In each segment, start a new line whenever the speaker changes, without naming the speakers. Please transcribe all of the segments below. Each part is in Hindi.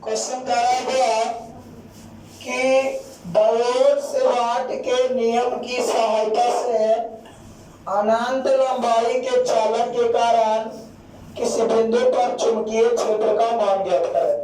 क्वेश्चन करा गया कि बायोट-सेवार्ट के नियम की सहायता से अनंत लंबाई के चालक के कारण किसी बिंदु पर चुंबकीय क्षेत्र का मान ज्ञात करें।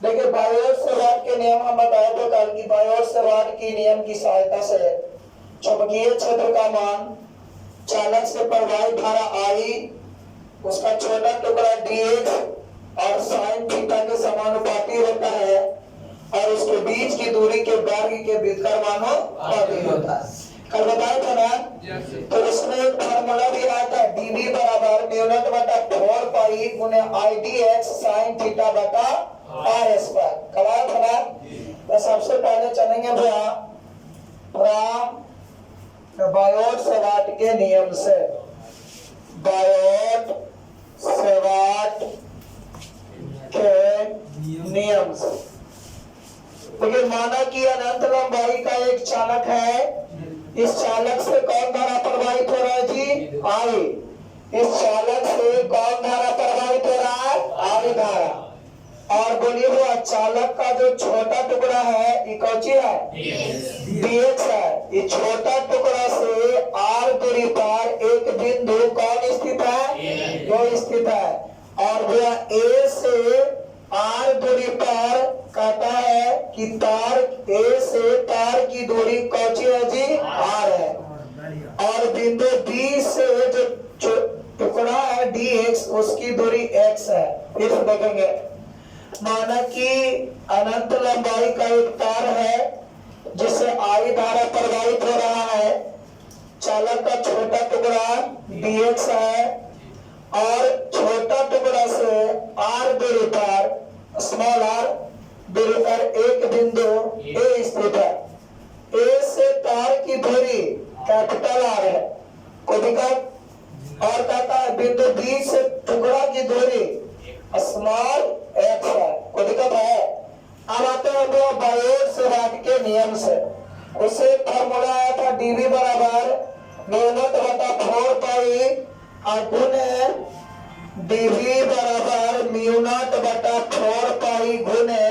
देखिए बायोट-सेवार्ट के नियम हम बताए थे कल की बायोट-सेवार्ट की नियम की सहायता से चुंबकीय क्षेत्र का मान चालक से प्रवाहित धारा I उसका छोटा टुकड़ा dx और sin थीटा के समानुपाती होता है और उसके बीच की दूरी के वर्ग के व्युत्क्रमानुपाती होता है। कल बताया था ना, तो इसमें एक फार्मूला भी आता है dv बराबर म्यू0 बटा 4 पाई गुने I dx sin थीटा बटा r स्क्वायर। कल आया था ना, तो सबसे पहले चलेंगे भैया बायोट-सेवार्ट के नियम से। बायोट-सेवार्ट के नियम से देखिए माना कि अनंत लंबाई का एक चालक है, इस चालक से कौन धारा प्रवाहित हो रहा है जी? I। इस चालक से कौन धारा प्रवाहित हो रहा है? I धारा। और बोलिए वो चालक का जो छोटा टुकड़ा है ये कौन सी है? dx है। ये छोटा टुकड़ा से r दूरी पर एक बिंदु कौन स्थित है? वो स्थित है। और वह a से r दूरी पर कहता है कि तार a से तार की दूरी कौन सी है जी? r है। और बिंदु b से जो टुकड़ा है dx उसकी दूरी x है। फिर देखेंगे माना कि अनंत लंबाई का एक तार है जिससे I धारा प्रवाहित हो रहा है, चालक का छोटा टुकड़ा dx है और छोटा टुकड़ा से r दूरी पर स्मॉल r दूरी पर एक बिंदु a स्थित है। a से तार की दूरी कैपिटल R है, कोई दिक्कत? और कहता है बिंदु b से टुकड़ा की दूरी स्मॉल x है, कोई दिक्कत है? अब आते हैं वो बायोट-सेवार्ट के नियम से। उसे फॉर्मूला आया था dv बराबर म्यू0 बटा 4 पाई गुने dv बराबर म्यू0 बटा 4 पाई गुने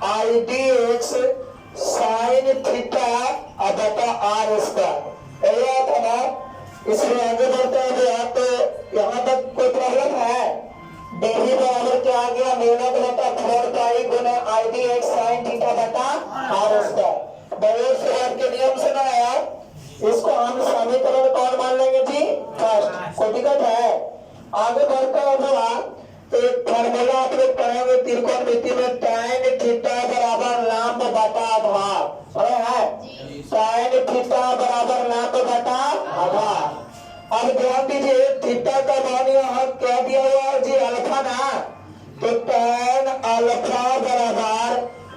I dx sin थीटा बटा r स्क्वायर। यही आता ना, इसमें आगे बढ़ते हैं भैया। तो यहाँ तक कोई प्रॉब्लम है? dv बराबर क्या आ गया? म्यू0 बटा 4 पाई गुने I dx sin थीटा बटा r स्क्वायर। बायोट-सेवार्ट के नियम से ना यार, इसको हम समीकरण कौन मान लेंगे जी? फर्स्ट। कोई दिक्कत है? आगे बढ़ते हैं भैया। तो एक फार्मूला आप लोग पढ़ेंगे त्रिकोणमिति में tan थीटा बराबर लंब बटा आधार, पढ़े हैं? tan थीटा बराबर लंब बटा आधार। अब ध्यान दीजिए थीटा का मान यहाँ क्या दिया हुआ है जी? अल्फा ना, तो tan अल्फा बराबर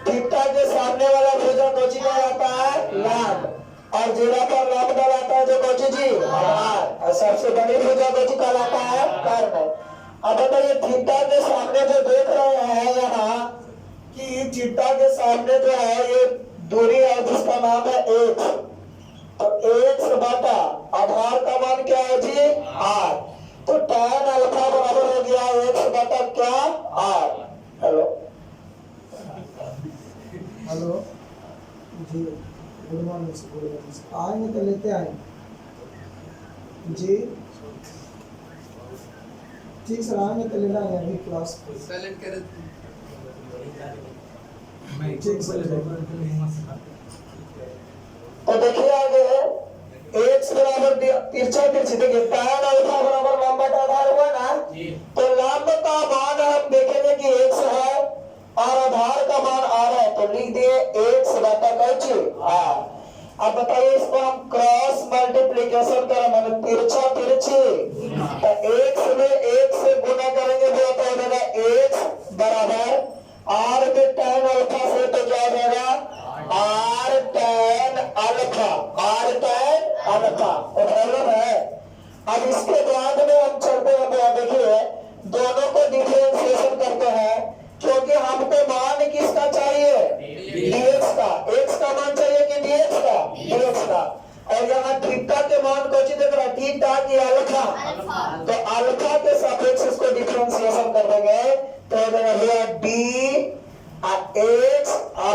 थीटा के सामने वाला भुजा कौन सी कहलाता है? लंब। और जीरा पर लंब डलाता है जो कौन सी जी? आधार। और सबसे बड़ी भुजा कौन सी कहलाता है? कर्ण। अब बताइए थीटा के सामने जो देख रहे हैं यहाँ कि थीटा के सामने जो है ये दूरी है जिसका नाम है x। तो x बटा आधार का मान क्या है जी? r। तो tan अल्फा बराबर हो गया x बटा क्या? r। हेलो
हेलो जी, गुड मॉर्निंग। आएंगे तो लेते आएंगे जी, ठीक सर, आएंगे तो लेना है अभी क्लास
सेलेक्ट कर
ठीक सर।
तो देखिए आगे x बराबर तिरछा तिरछी, देखिए tan अल्फा बराबर लंब बटा आधार हुआ ना, तो लंब का मान हम देखेंगे कि x है और आधार का मान r है, तो लिख दिए x बटा कैची r। अब बताइए इसको हम क्रॉस मल्टीप्लिकेशन करें, मतलब तिरछा तिरछी, तो x में x से गुना करेंगे तो क्या हो जाएगा? x बराबर r में tan अल्फा से तो क्या हो जाएगा? r tan alpha, r tan alpha. तो प्रॉब्लम है। अब इसके बाद में हम चलते हैं, देखिए दोनों को डिफरेंशिएशन करते हैं क्योंकि हमको मान किसका चाहिए? dx का। x का मान चाहिए कि dx का? dx का। और यहाँ थीटा के मान को देख रहा है, थीटा की अल्फा, तो अल्फा के सापेक्ष इसको डिफरेंशिएशन कर देंगे तो डी एक्स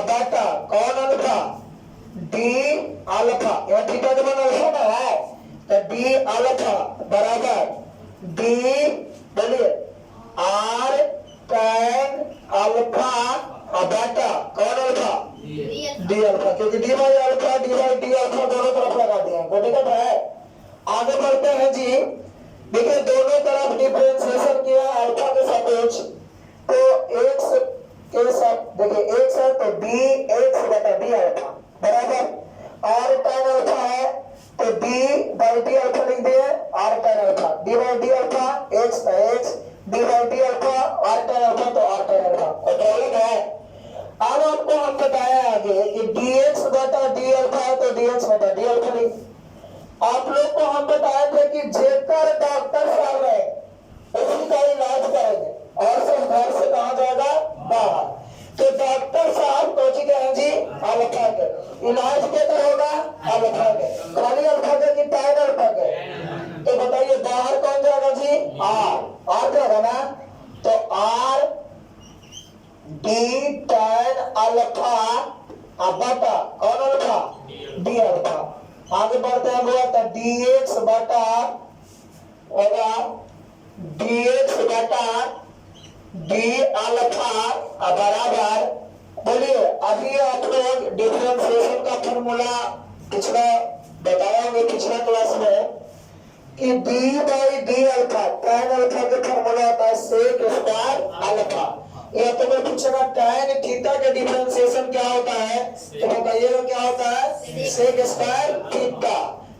बटा कौन अल्फा डी अल्फा, यहाँ थीटा का मान अल्फा ना है, तो डी अल्फा बराबर डी, बोलिए आर tan अल्फा बटा कौन अल्फा डी अल्फा, क्योंकि D by alpha D by D alpha दोनों तरफ लगा दिए हैं, कोई दिक्कत है। आगे बढ़ते हैं जी, देखिए दोनों तरफ डिफरेंशिएशन किया अल्फा के सापेक्ष, तो एक्स के साथ देखिए एक्स है तो डी एक्स बटा डी अल्फा बराबर आर tan अल्फा है तो डी बाई डी अल्फा लिख दिए R tan alpha, D by D alpha X है X, D by D alpha R tan alpha तो आर tan अल्फा, कोई प्रॉब्लम है। अब आपको हम बताया आगे कि dx बटा d अल्फा है तो dx बटा d अल्फा लिख। आप लोग को हम बताए थे कि जेकर डॉक्टर साहब है उसी का इलाज करेंगे और सब घर से कहा जाएगा बाहर, तो डॉक्टर साहब को जी कहें जी अल्फा के इलाज के होगा अल्फा के, खाली अल्फा के कि tan अल्फा के, तो बताइए बाहर कौन जाएगा जी आर जाएगा ना, तो आर डी tan अल्फा बटा कौन अल्फा डी अल्फा। आगे बढ़ते हैं हुआ तो dx बटा होगा dx बटा डी अल्फा बराबर, बोलिए अभी आप लोग डिफरेंशिएशन का फॉर्मूला पिछला बताया होंगे पिछला क्लास में कि d by D alpha tan alpha का फॉर्मूला होता है sec स्क्वायर अल्फा, या तो मैं पूछेगा tan थीटा का डिफरेंशिएशन क्या होता है तो बताइएगा क्या होता है सेक स्क्वायर थीटा,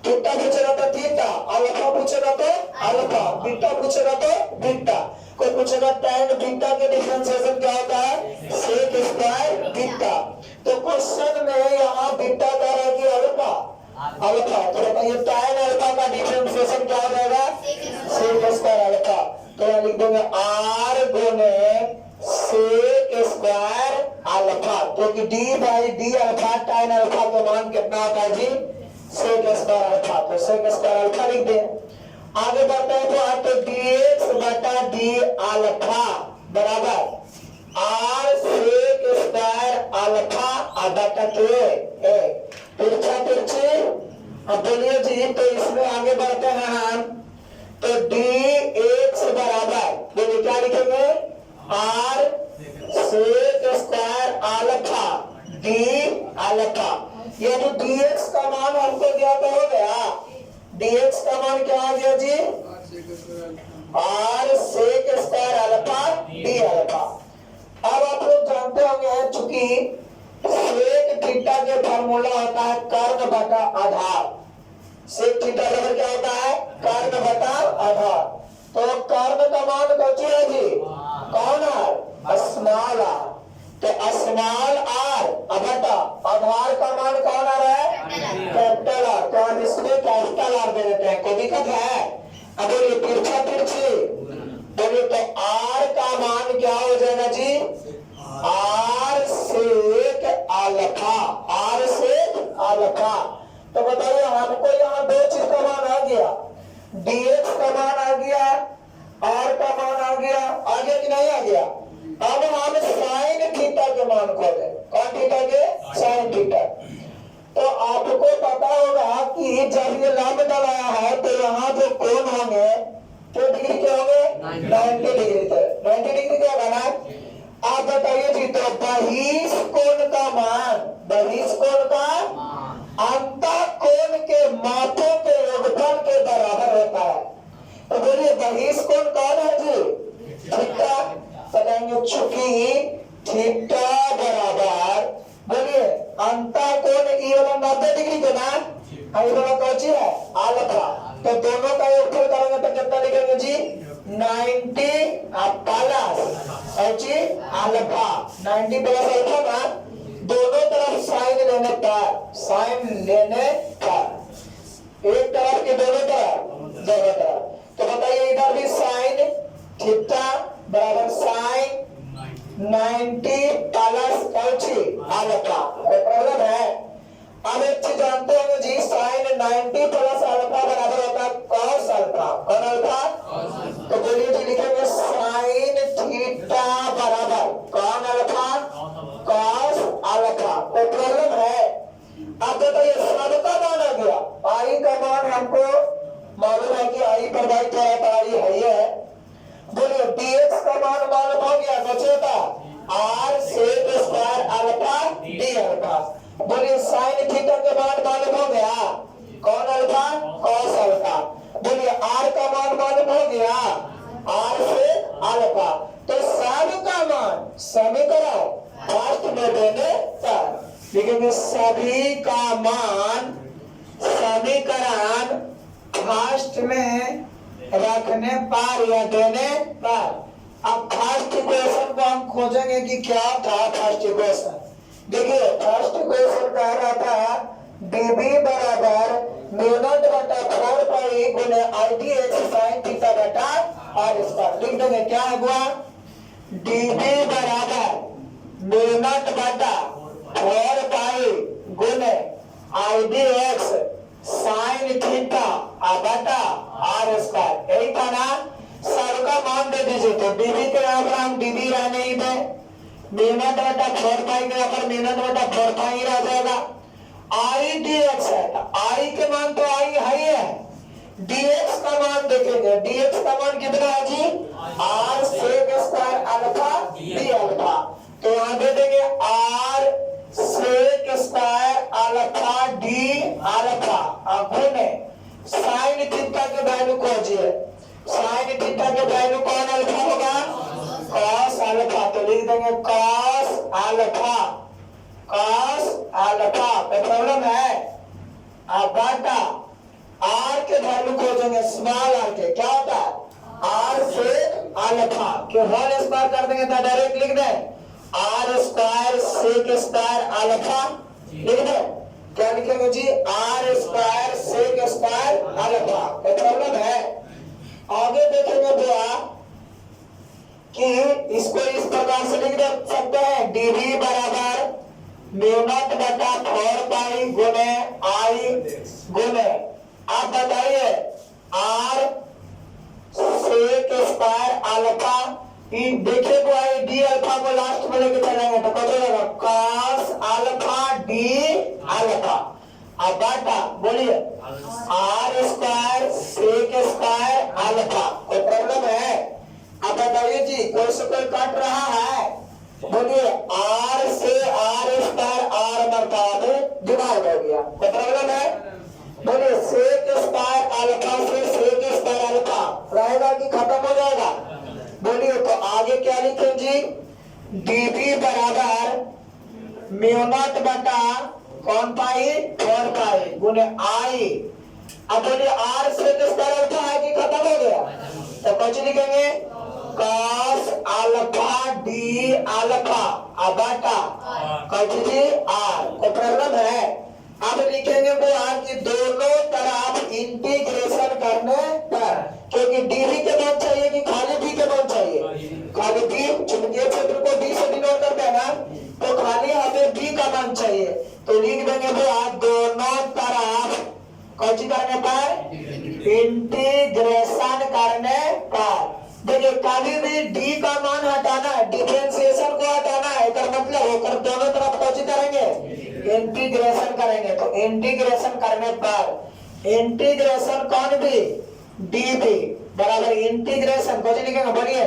थीटा पूछेगा तो थीटा, अल्फा पूछेगा तो अल्फा, बीटा पूछेगा तो बीटा, कोई पूछेगा tan बीटा के डिफरेंशिएशन क्या होता है सेक स्क्वायर बीटा, तो क्वेश्चन में यहाँ बीटा कह रहा है कि अल्फा अल्फा, तो बताइए tan अल्फा का डिफरेंशिएशन क्या हो जाएगा सेक स्क्वायर अल्फा, तो यहाँ लिख देंगे आर गुने सेक स्क्वायर अल्फा, क्योंकि D by D alpha tan alpha का मान कितना होता है जी सेक स्क्वायर अल्फा, तो सेक स्क्वायर अल्फा लिख दे। आगे बढ़ते हैं तो dx बटा डी अल्फा बराबर आर सेक स्क्वायर अल्फा बटा के तिरछा तिरछी। अब बोलिए जी, तो इसमें आगे बढ़ते हैं हम, तो dx बराबर बोलिए क्या लिखेंगे are sec square alpha D alpha, ये जो dx का मान हमको ज्ञात हो गया, dx का मान क्या आ गया जी R sec square alpha D alpha. अब आप लोग जानते होंगे चूंकि सेक थीटा के फॉर्मूला होता है कर्ण बटा आधार, सेक थीटा बराबर क्या होता है कर्ण बटा आधार, तो कर्ण का मान कौन है जी कौन है स्मॉल आर, तो स्मॉल आर बटा आधार का मान कौन आ रहा है कैपिटल आर, तो हम इसमें कैपिटल आर दे देते हैं, कोई दिक्कत है। अब बोलिए तिरछा तिरछी, बोलिए तो आर का मान क्या हो जाएगा जी R sec alpha, R sec alpha, तो बताइए हमको यहाँ दो चीज का मान आ गया, dx का मान आ गया r का मान आ गया कि नहीं आ गया। अब हम साइन थीटा के मान खोजे, कौन थीटा के साइन थीटा, तो आपको पता होगा कि जब ये लंब दबाया है तो यहाँ जो कोण होंगे तो डिग्री क्या होंगे 90 डिग्री, थे 90 डिग्री क्या होगा ना। आप बताइए जी, तो बहिष कोण का मान, बहिष कोण का अंत कोण के मापों के योगफल के बराबर होता है, तो बोलिए बहिष कोण कौन है जी थीटा, बताएंगे चूंकि थीटा बराबर बोलिए अंत कोण ये वाला 90 डिग्री के ना, ये वाला कौन सी है अल्फा, तो दोनों का योगफल करेंगे तो कितना लिखेंगे जी 90 प्लस अल्फा, 90 प्लस अल्फा ना, दोनों तरफ साइन लेने पर, साइन लेने पर एक तरफ के दोनों तरफ, तो बताइए इधर भी साइन थीटा बराबर साइन 90 प्लस अल्फा, कोई प्रॉब्लम है। अब एक चीज जानते होंगे जी, साइन 90 प्लस अल्फा बराबर होता है कॉस अल्फा, कौन अल्फा, तो बोलिए जी लिखेंगे साइन थीटा बराबर कौन अल्फा बताइए सबका मान आ गया। आई का मान हमको मालूम है कि आई पर भाई थोड़ा सा आई है। बोलिए dx का मान मालूम हो गया, बचेगा r sec square alpha d alpha. बोलिए साइन थीटा के मान मालूम हो गया, कौन अल्फा cos अल्फा। बोलिए r का मान मालूम हो गया, r sec अल्फा। तो सबका मान समीकरण फर्स्ट में देने पर लिखेंगे सभी का मान समीकरण फर्स्ट में रखने पर या देने पर। अब फर्स्ट इक्वेशन को हम खोजेंगे कि क्या था फर्स्ट इक्वेशन। देखिए फर्स्ट इक्वेशन कह रहा था dB बराबर म्यू नॉट बटा 4 पाई गुने IDX sin थीटा बटा r स्क्वायर। लिख देंगे क्या हुआ, dB बराबर म्यू नॉट बटा 4 पाई गुने IDX sin थीटा बटा r स्क्वायर। यही था ना, सबका मान दे दीजिए। तो dB के यहाँ पर हम dB रहने ही दे, म्यू नॉट बटा 4 पाई के यहाँ पर म्यू नॉट बटा 4 पाई रह जाएगा। IDX है तो I के मान तो I है ही है, dx का मान देखेंगे, dx का मान कितना है जी, r sec square alpha d alpha. तो यहाँ दे देंगे r sec square alpha d alpha गुने साइन थीटा के वैल्यू खोजिए। साइन थीटा के वैल्यू कौन अल्फा होगा, cos अल्फा। तो लिख देंगे cos अल्फा, cos अल्फा। कोई प्रॉब्लम है, अब बटा r के वैल्यू खोजेंगे, स्मॉल r के, क्या होता है r sec अल्फा के होल स्क्वायर कर देंगे तो डायरेक्ट लिख दें r square sec square alpha. लिख दें क्या लिखेंगे जी, r square sec square alpha. कोई प्रॉब्लम है, आगे देखेंगे भैया कि इसको इस प्रकार से लिख दे सकते हैं, dB बराबर म्यू नॉट बटा 4 पाई गुने I गुने, आप बताइए r sec स्क्वायर अल्फा। देखिए को आई d अल्फा को लास्ट में लेके चलेंगे तो क्या होगा, cos अल्फा d अल्फा। अब बटा बोलिए r square sec square alpha. कोई प्रॉब्लम है, अब बताइए जी कोई से कोई काट रहा है, बोलिए r से r स्क्वायर r मरता में डिवाइड हो गया। कोई प्रॉब्लम है, बोलिए sec स्क्वायर अल्फा से sec स्क्वायर अल्फा रहेगा कि खत्म हो जाएगा। बोलिए तो आगे क्या लिखें जी, dB बराबर म्यू नॉट बटा कौन पाई 4 पाई गुने I। अब बोलिए r sec स्क्वायर अल्फा है कि खत्म हो गया, तो कुछ लिखेंगे cos अल्फा d अल्फा बटा कुछ जी r। कोई प्रॉब्लम है, अब लिखेंगे वो r की दोनों तरफ इंटीग्रेशन करने पर, क्योंकि dV के मान चाहिए कि खाली d के मान चाहिए, खाली d चुंबकीय क्षेत्र को d से डिनोट करते हैं ना, तो खाली हमें d का मान चाहिए। तो लिख देंगे वो r दोनों तरफ कुछ करने पर इंटीग्रेशन करने पर। देखिए कभी भी d का मान हटाना है, डिफरेंशिएशन को हटाना है, इसका मतलब होकर दोनों तरफ कुछ करेंगे इंटीग्रेशन करेंगे। तो इंटीग्रेशन करने पर इंटीग्रेशन कौन भी dB बराबर इंटीग्रेशन कुछ लिखेंगे, बोलिए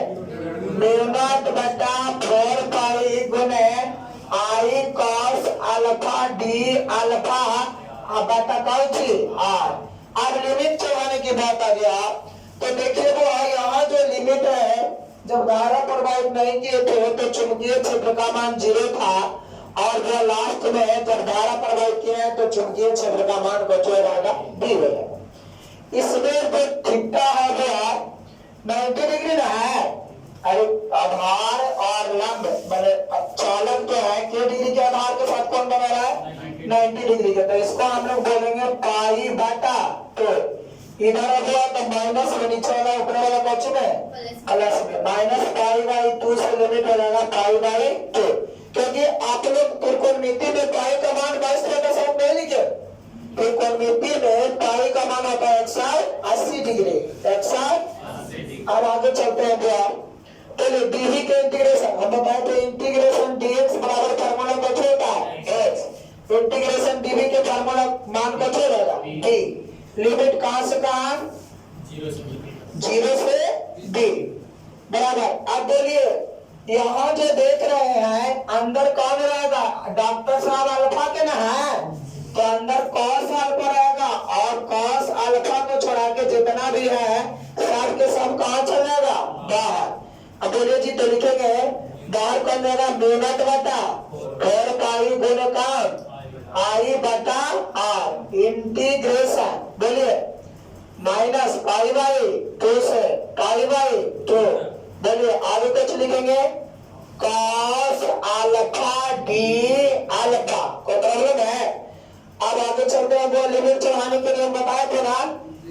म्यू नॉट बटा 4 पाई गुने I cos alpha d alpha बटा कुछ r। अब लिमिट चढ़ाने की बात आ गया, तो देखिए वो यहाँ जो लिमिट है, जब धारा प्रवाहित नहीं किए थे तो चुंबकीय क्षेत्र का मान 0 था, और जो लास्ट में जब धारा प्रवाहित किए हैं तो चुंबकीय क्षेत्र का मान बचा रहेगा d रहेगा। इसमें जो थीटा है गया 90 डिग्री ना है, अरे आधार और लंब मैंने चालक जो है के डिग्री के आधार के साथ कौन बना रहा है 90 डिग्री के, तो इसको हम लोग बोलेंगे पाई बटा, तो इधर हुआ तो माइनस में, नीचे वाला ऊपर वाला कुछ में प्लस में, माइनस पाई बाई 2 से लिमिट हो जाएगा पाई बाई 2। क्योंकि आप लोग त्रिकोणमिति में पाई का मान 22 के साथ नहीं लिखे, त्रिकोणमिति में पाई का मान होता है 180 डिग्री, 180। अब आगे चलते हैं भैया, चलिए dV के इंटीग्रेशन हम बताए थे, इंटीग्रेशन dx बराबर फार्मूला कुछ होता है x, इंटीग्रेशन डीवी के फार्मूला मान को छोड़ेगा डी। लिमिट कहां से कहां? 0 से डी बराबर। अब बोलिए यहाँ जो देख रहे हैं अंदर कौन रहेगा? डॉक्टर साहब अल्फा के ना है, तो अंदर कॉस अल्फा रहेगा और कॉस अल्फा को छोड़ा के जितना भी है सब के सब कहाँ चलेगा? बाहर। अब बोलिए जी तो लिखेंगे बाहर कौन रहेगा? मेहनत बटा 4 पाई गुणे काम आई बटा आर इंटीग्रेशन बोलिए माइनस पाई बाई 2 से पाई बाई 2। बोलिए आगे कुछ लिखेंगे cos अल्फा डी अल्फा। कोई प्रॉब्लम है? अब आगे चलते हैं। वो लिमिट चढ़ाने के लिए हम बताए थे ना,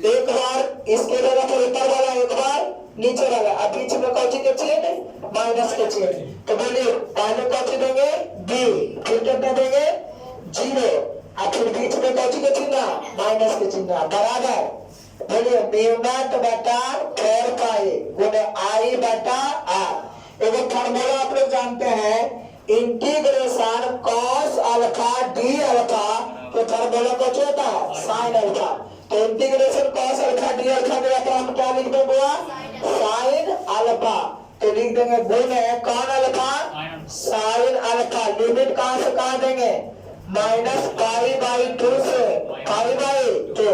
एक बार इसके जगह पर ऊपर वाला एक बार नीचे वाला। अब बीच में कौन सी के चाहिए? माइनस के चाहिए। तो बोलिए पहले कौन सी देंगे? बी, फिर कितना देंगे? 0 और फिर बीच में कौन सी के चिन्ह? माइनस के चिन्ह बराबर। बोलिए मेहनत बटा 4 पाई गुणे आई बटा आर। एगो फार्मूला आप लोग जानते हैं integration cos alpha D alpha के फार्मूला को होता है साइन अल्फा। तो integration cos alpha D alpha के तो हम क्या लिख देंगे? Sine alpha. तो लिख देंगे गुणे कौन अल्फा? Sine alpha. लिमिट कहां से कहां देंगे? माइनस पाई बाई 2 से पाई बाई 2।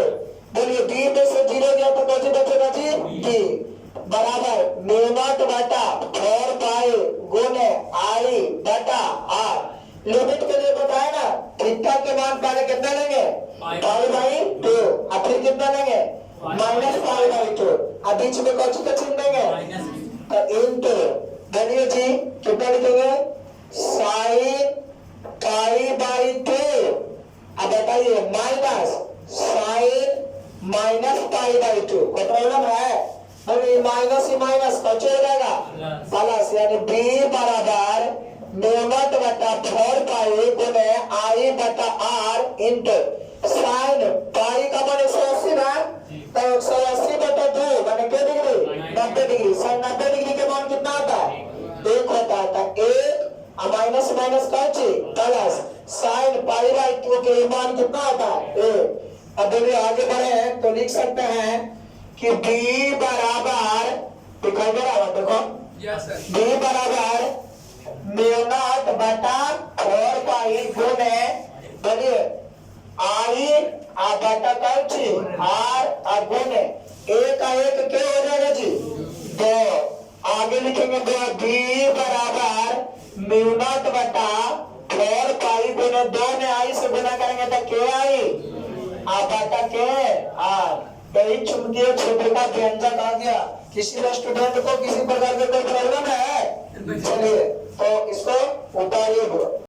बोलिए डी में से 0 गया तो कैसे बचेगा जी? डी बराबर मेहनत बटा 4 पाई गुणे आई बटा आर। लिमिट के लिए बताया ना थीटा के मान पहले कितना लेंगे? पाई बाई 2 और फिर कितना लेंगे? माइनस पाई बाई 2 और बीच में कौन सी का चिन्ह देंगे? तो इंटू। बोलिए जी कितना लिखेंगे? Sine pi by 2। अब बताइए minus sine minus pi by 2। कोई प्रॉब्लम है? बोलिए माइनस ही माइनस कौन हो जाएगा? प्लस। यानी बी बराबर मेहनत बटा 4 पाई गुणे आई बटा आर इंटू साइन पाई का मान 180 है तो 180 बटा 2 माने क्या डिग्री? 90 डिग्री। साइन 90 डिग्री के मान कितना आता है? 1 होता है। तो 1 और माइनस माइनस कौन सी? प्लस। साइन पाई बाई 2 के मान कितना आता है? 1। अब बोलिए आगे बढ़े तो लिख सकते हैं कि b बराबर दिखाई दे रहा है? देखो b बराबर मेहनत बटा 4 पाई गुणे बोलिए आई आ बटा कौन सी? आर और गुणे 1 का 1 क्या हो जाएगा जी? 2। आगे लिखेंगे b बराबर मेहनत बटा 4 पाई गुणे 2 में आई से गुना करेंगे तो क्या आई? बटा के आर। यही चुंबकीय क्षेत्र का व्यंजक आ गया। किसी स्टूडेंट को किसी प्रकार के